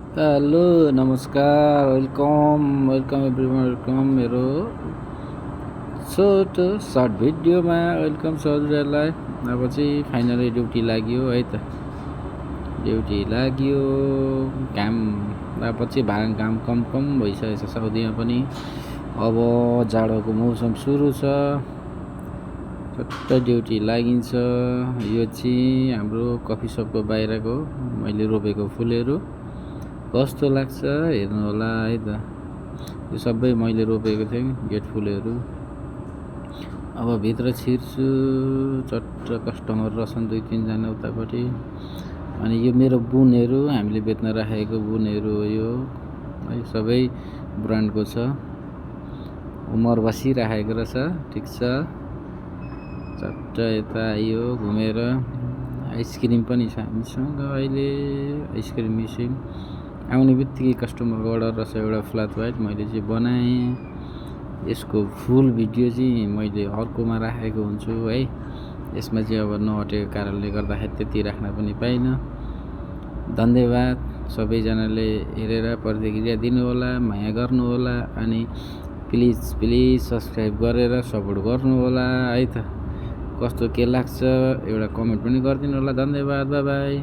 Hello नमस्कार welcome everyone welcome मेरो short भिडियोमा वेलकम छ हजुरहरूलाई। अब चाहिँ फाइनली ड्युटी लाग्यो है त, ड्युटी लाग्यो। काम अब चाहिँ काम कम भइसकेको छ साउदीमा पनि। अब जाडोको मौसम सुरु छ, चट्ट ड्युटी लागिन्छ। यो चाहिँ हाम्रो कफी सपको बाहिरको मैले रोपेको फुलहरू कस्तो लाग्छ हेर्नु होला है त। यो सबै मैले रोपेको थिएँ गेट फुलहरू। अब भित्र छिर्छु, चट्ट कस्टमर रहेछन् 2-3 जना उतापट्टि। अनि यो मेरो बुनहरू हामीले बेच्न राखेको बुनहरू हो यो है, सबै ब्रान्डको छ। उमर बसिराखेको रहेछ, ठिक छ। चट्ट यता आइयो घुमेर। आइसक्रिम पनि छ हामीसँग अहिले, आइसक्रिम मिसिङ आउने बित्तिकै कस्टमरको अर्डर रहेछ एउटा फ्ल्याट वाइट मैले चाहिँ बनाएँ। यसको फुल भिडियो चाहिँ मैले अर्कोमा राखेको हुन्छु है। यसमा चाहिँ अब नअटेको कारणले गर्दाखेरि त्यति राख्न पनि पाइनँ। धन्यवाद सबैजनाले हेरेर प्रतिक्रिया दिनुहोला, माया गर्नुहोला अनि प्लिज सब्सक्राइब गरेर सपोर्ट गर्नुहोला है त। कस्तो के लाग्छ एउटा कमेन्ट पनि गरिदिनु होला। धन्यवाद, बाई बाई।